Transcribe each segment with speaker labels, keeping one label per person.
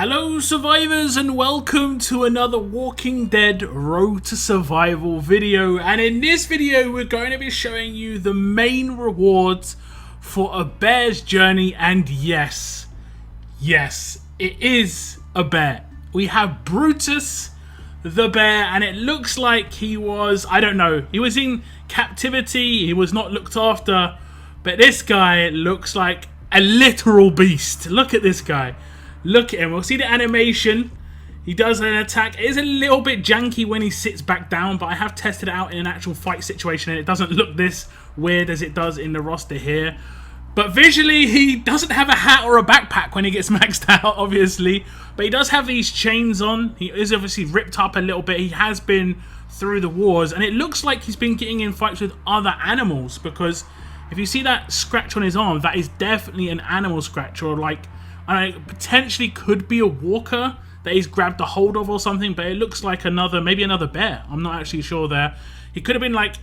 Speaker 1: Hello survivors and welcome to another Walking Dead Road to Survival video, and in this video we're going to be showing you the main rewards for a bear's journey. And yes, it is a bear. We have Brutus the bear, and it looks like he was, I don't know, he was in captivity, he was not looked after, but this guy looks like a literal beast. Look at this guy. Look at him. We'll see the animation. He does an attack. It is a little bit janky when he sits back down, but I have tested it out in an actual fight situation and it doesn't look this weird as it does in the roster here. But visually, he doesn't have a hat or a backpack when he gets maxed out, obviously. But he does have these chains on. He is obviously ripped up a little bit. He has been through the wars, and it looks like he's been getting in fights with other animals, because if you see that scratch on his arm, that is definitely an animal scratch, or like, potentially could be a walker that he's grabbed a hold of or something, but it looks like maybe another bear. I'm not actually sure there. He could have been like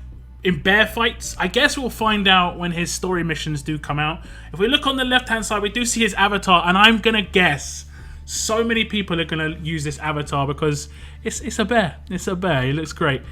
Speaker 1: in bear fights. I guess we'll find out when his story missions do come out. If we look on the left hand side, we do see his avatar, and I'm gonna guess so many people are gonna use this avatar because it's a bear. It's a bear. He looks great.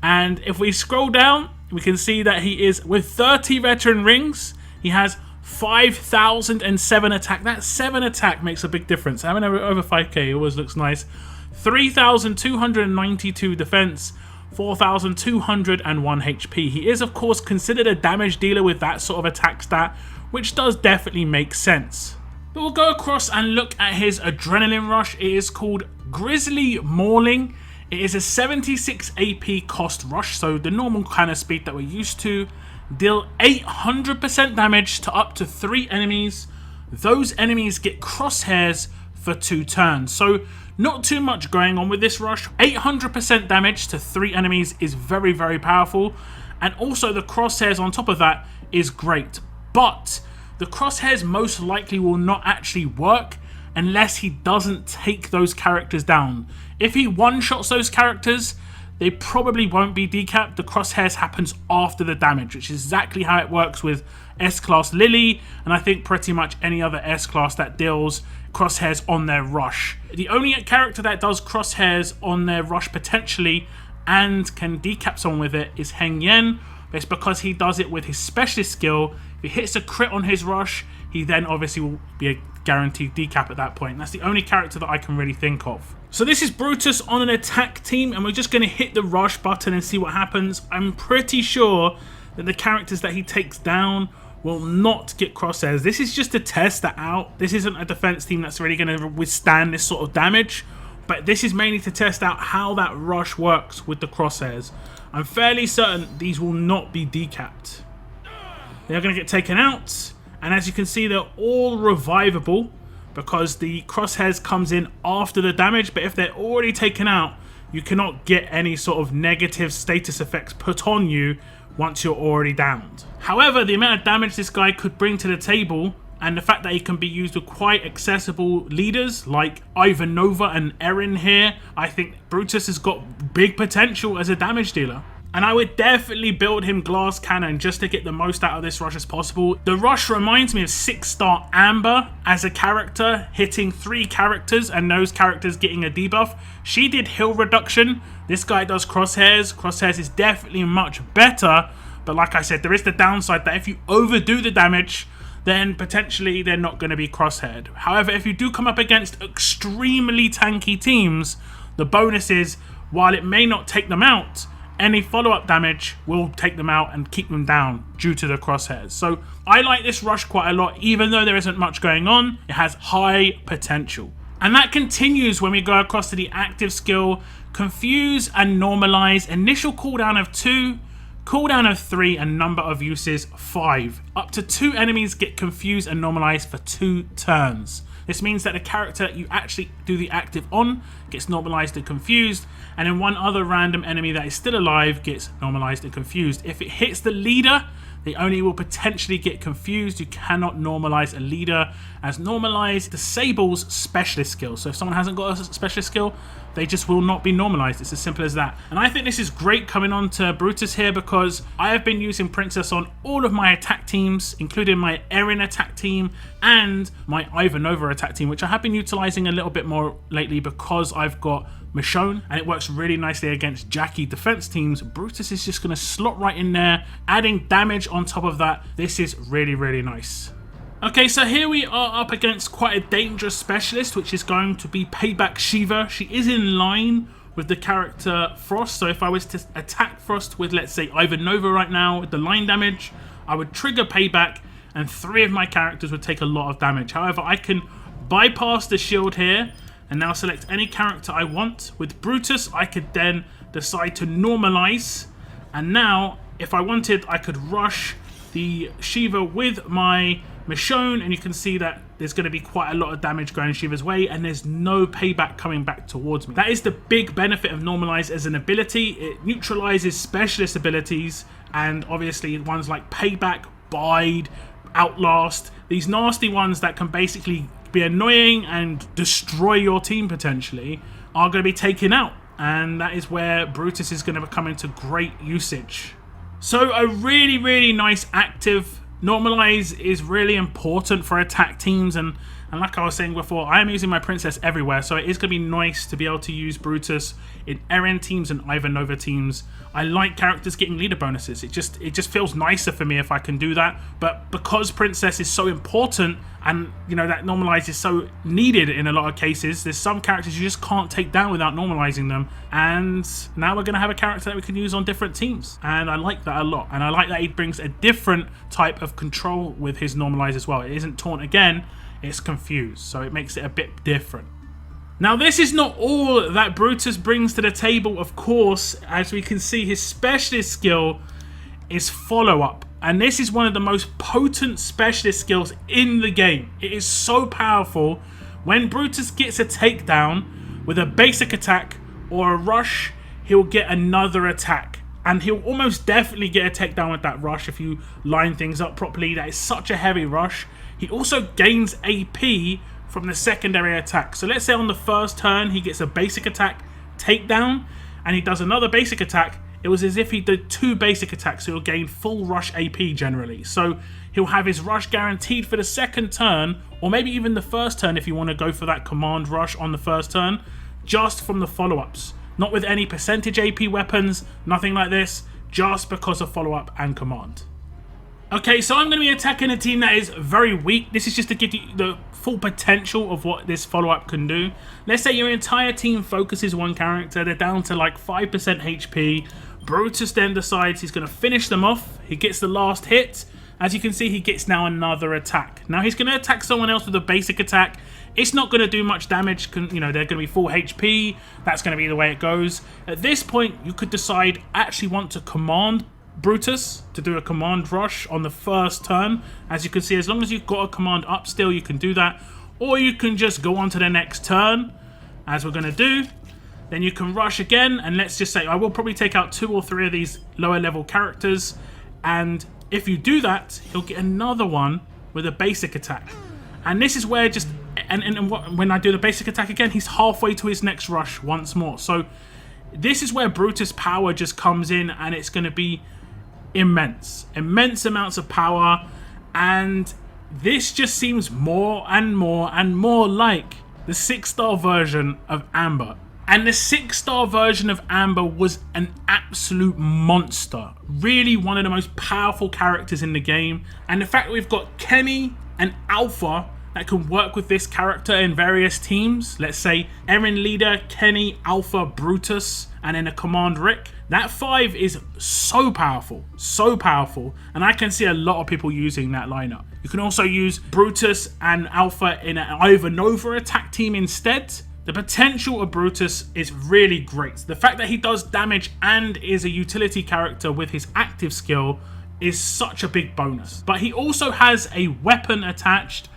Speaker 1: And if we scroll down, we can see that he is with 30 veteran rings. He has 5,007 attack. That 7 attack makes a big difference. Having over 5k always looks nice. 3,292 defense, 4,201 HP. He is of course considered a damage dealer with that sort of attack stat, which does definitely make sense. But we'll go across and look at his adrenaline rush. It is called Grizzly Mauling. It is a 76 AP cost rush, so the normal kind of speed that we're used to. Deal 800% damage to up to 3 enemies. Those enemies get crosshairs for 2 turns. So not too much going on with this rush. 800% damage to 3 enemies is very, very powerful. And also the crosshairs on top of that is great. But the crosshairs most likely will not actually work unless he doesn't take those characters down. If he one-shots those characters, they probably won't be decapped. The crosshairs happens after the damage, which is exactly how it works with S Class Lily, and I think pretty much any other S Class that deals crosshairs on their rush. The only character that does crosshairs on their rush potentially and can decap someone with it is Heng Yen, but it's because he does it with his specialist skill. If he hits a crit on his rush, he then obviously will be a guaranteed decap at that point. That's the only character that I can really think of. So this is Brutus on an attack team, and we're just going to hit the rush button and see what happens. I'm pretty sure that the characters that he takes down will not get crosshairs. This is just to test that out. This isn't a defense team that's really going to withstand this sort of damage, but this is mainly to test out how that rush works with the crosshairs. I'm fairly certain these will not be decapped. They're going to get taken out, and as you can see, they're all revivable, because the crosshairs comes in after the damage, but if they're already taken out, you cannot get any sort of negative status effects put on you once you're already downed. However, the amount of damage this guy could bring to the table, and the fact that he can be used with quite accessible leaders like Ivanova and Erin here, I think Brutus has got big potential as a damage dealer. And I would definitely build him glass cannon just to get the most out of this rush as possible. The rush reminds me of 6-star Amber as a character, hitting 3 characters and those characters getting a debuff. She did heal reduction. This guy does crosshairs. Crosshairs is definitely much better. But like I said, there is the downside that if you overdo the damage, then potentially they're not going to be crosshaired. However, if you do come up against extremely tanky teams, the bonus is, while it may not take them out, any follow-up damage will take them out and keep them down due to the crosshairs. So I like this rush quite a lot. Even though there isn't much going on, it has high potential. And that continues when we go across to the active skill, Confuse and Normalize. Initial cooldown of 2, cooldown of 3, and number of uses 5. Up to 2 enemies get confused and normalized for 2 turns. This means that the character you actually do the active on gets normalized and confused, and then one other random enemy that is still alive gets normalized and confused. If it hits the leader, They only will potentially get confused. You cannot normalize a leader, as normalize disables specialist skills. So if someone hasn't got a specialist skill, they just will not be normalized. It's as simple as that. And I think this is great coming on to Brutus here, because I have been using Princess on all of my attack teams, including my Erin attack team and my Ivanova attack team, which I have been utilizing a little bit more lately because I've got Michonne, and it works really nicely against Jackie defense teams. Brutus is just going to slot right in there, adding damage on top of that. This is really, really nice. Okay, so here we are up against quite a dangerous specialist, which is going to be Payback Shiva. She is in line with the character Frost, so if I was to attack Frost with, let's say, Ivanova right now with the line damage, I would trigger Payback and 3 of my characters would take a lot of damage. However, I can bypass the shield here and now select any character I want. With Brutus, I could then decide to normalize, and now if I wanted, I could rush the Shiva with my Michonne, and you can see that there's going to be quite a lot of damage going Shiva's way, and there's no payback coming back towards me. That is the big benefit of Normalize as an ability. It neutralizes specialist abilities, and obviously ones like Payback, Bide, Outlast, these nasty ones that can basically be annoying and destroy your team potentially, are going to be taken out, and that is where Brutus is going to come into great usage. So a really, really nice active. Normalize is really important for attack teams, and like I was saying before, I am using my Princess everywhere, so it is going to be nice to be able to use Brutus in Erin teams and Ivanova teams. I like characters getting leader bonuses. It just feels nicer for me if I can do that. But because Princess is so important, and you know that Normalize is so needed in a lot of cases, there's some characters you just can't take down without normalizing them. And now we're going to have a character that we can use on different teams, and I like that a lot. And I like that he brings a different type of control with his Normalize as well. It isn't taunt again, it's confused, so it makes it a bit different. Now, this is not all that Brutus brings to the table, of course. As we can see, his specialist skill is follow-up, and this is one of the most potent specialist skills in the game. It is so powerful. When Brutus gets a takedown with a basic attack or a rush, he'll get another attack, and he'll almost definitely get a takedown with that rush if you line things up properly. That is such a heavy rush. He also gains AP from the secondary attack. So let's say on the first turn he gets a basic attack takedown and he does another basic attack. It was as if he did 2 basic attacks, so he'll gain full rush AP generally. So he'll have his rush guaranteed for the second turn, or maybe even the first turn if you want to go for that command rush on the first turn, just from the follow-ups. Not with any percentage AP weapons, nothing like this, just because of follow-up and command. Okay, so I'm going to be attacking a team that is very weak. This is just to give you the full potential of what this follow-up can do. Let's say your entire team focuses one character. They're down to like 5% HP. Brutus then decides he's going to finish them off. He gets the last hit. As you can see, he gets now another attack. Now he's going to attack someone else with a basic attack. It's not going to do much damage. You know, they're going to be full HP. That's going to be the way it goes. At this point, you could decide actually want to command Brutus to do a command rush on the first turn. As you can see, as long as you've got a command up still, you can do that. Or you can just go on to the next turn, as we're going to do. Then you can rush again, and let's just say I will probably take out 2 or 3 of these lower level characters, and if you do that, he'll get another one with a basic attack. And this is where just when I do the basic attack again, he's halfway to his next rush once more. So this is where Brutus power just comes in, and it's going to be immense amounts of power. And this just seems more and more and more like the 6-star version of Amber. And the 6-star version of Amber was an absolute monster. Really one of the most powerful characters in the game. And the fact that we've got Kenny and Alpha that can work with this character in various teams. Let's say Erin leader, Kenny, Alpha, Brutus, and then a command Rick. That 5 is so powerful, and I can see a lot of people using that lineup. You can also use Brutus and Alpha in an Ivanova attack team instead. The potential of Brutus is really great. The fact that he does damage and is a utility character with his active skill is such a big bonus. But he also has a weapon attached,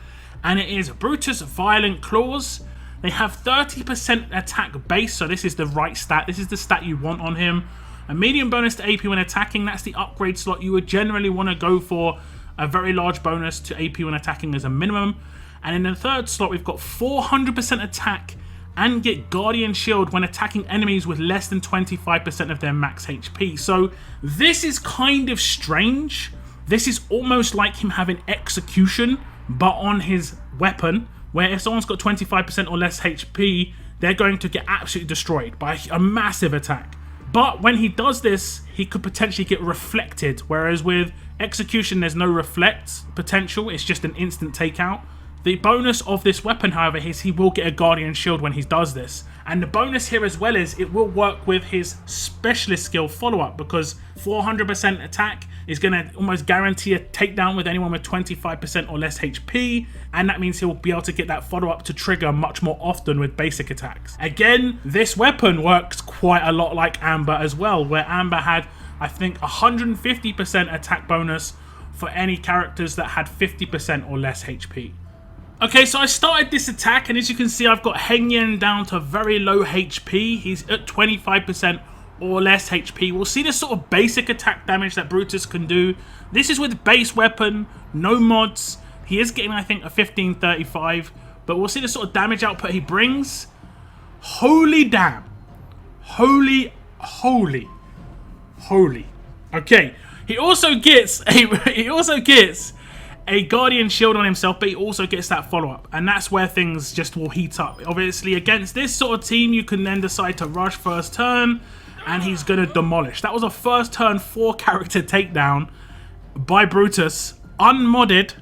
Speaker 1: and it is Brutus Violent Claws. They have 30% attack base, so this is the right stat. This is the stat you want on him. A medium bonus to AP when attacking, that's the upgrade slot. You would generally want to go for a very large bonus to AP when attacking as a minimum. And in the third slot, we've got 400% attack and get Guardian Shield when attacking enemies with less than 25% of their max HP. So this is kind of strange. This is almost like him having execution, but on his weapon, where if someone's got 25% or less HP, they're going to get absolutely destroyed by a massive attack. But when he does this, he could potentially get reflected, whereas with execution, there's no reflect potential. It's just an instant takeout. The bonus of this weapon, however, is he will get a Guardian Shield when he does this. And the bonus here as well is it will work with his specialist skill follow-up, because 400% attack is going to almost guarantee a takedown with anyone with 25% or less HP, and that means he'll be able to get that follow-up to trigger much more often with basic attacks. Again, this weapon works quite a lot like Amber as well, where Amber had, I think, 150% attack bonus for any characters that had 50% or less HP. Okay, so I started this attack, and as you can see, I've got Hengyan down to very low HP. He's at 25% or less HP. We'll see the sort of basic attack damage that Brutus can do. This is with base weapon, no mods. He is getting, I think, a 1535, but we'll see the sort of damage output he brings. Holy damn. Holy. Okay, he also gets a Guardian Shield on himself, but he also gets that follow-up, and that's where things just will heat up. Obviously, against this sort of team, you can then decide to rush first turn, and he's going to demolish. That was a first turn 4-character takedown by Brutus, unmodded,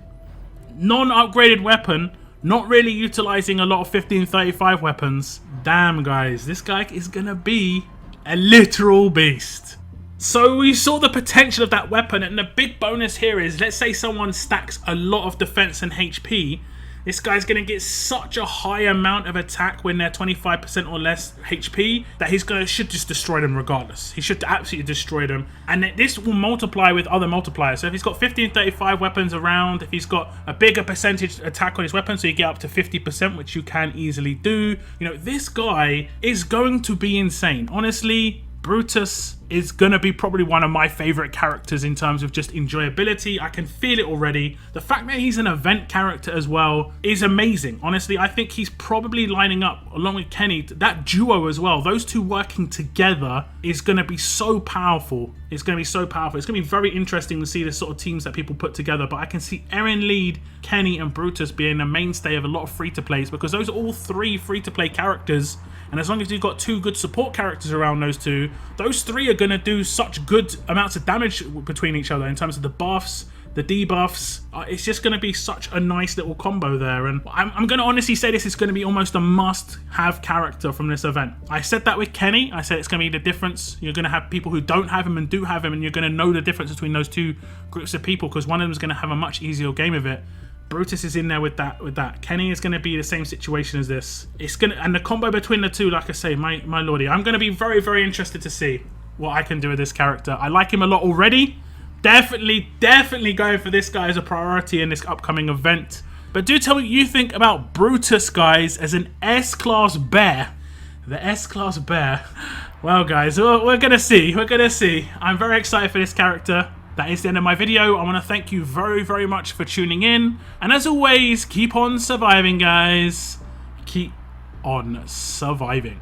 Speaker 1: non-upgraded weapon, not really utilizing a lot of 1535 weapons. Damn, guys, this guy is going to be a literal beast. So we saw the potential of that weapon, and the big bonus here is, let's say someone stacks a lot of defense and HP, this guy's going to get such a high amount of attack when they're 25% or less HP that should just destroy them regardless. He should absolutely destroy them, and this will multiply with other multipliers. So if he's got 1535 weapons around, if he's got a bigger percentage attack on his weapon, so you get up to 50%, which you can easily do, you know, this guy is going to be insane. Honestly, Brutus is going to be probably one of my favorite characters in terms of just enjoyability. I can feel it already. The fact that he's an event character as well is amazing. Honestly, I think he's probably lining up along with Kenny. That duo as well, those two working together is going to be so powerful. It's going to be so powerful. It's going to be very interesting to see the sort of teams that people put together. But I can see Eren Lead, Kenny and Brutus being a mainstay of a lot of free-to-plays, because those are all 3 free-to-play characters. And as long as you've got 2 good support characters around those 2, those 3 are going to do such good amounts of damage between each other in terms of the buffs, the debuffs. It's just going to be such a nice little combo there. And I'm going to honestly say this is going to be almost a must-have character from this event. I said that with Kenny. I said it's going to be the difference. You're going to have people who don't have him and do have him, and you're going to know the difference between those 2 groups of people, because one of them is going to have a much easier game of it. Brutus is in there with that. Kenny is going to be the same situation as this. And the combo between the 2, like I say, my lordy, I'm going to be very, very interested to see what I can do with this character. I like him a lot already. Definitely going for this guy as a priority in this upcoming event. But do tell me what you think about Brutus, guys, as an S-Class bear. The S-Class bear. Well, guys, we're going to see. We're going to see. I'm very excited for this character. That is the end of my video. I want to thank you very, very much for tuning in. And as always, keep on surviving, guys. Keep on surviving.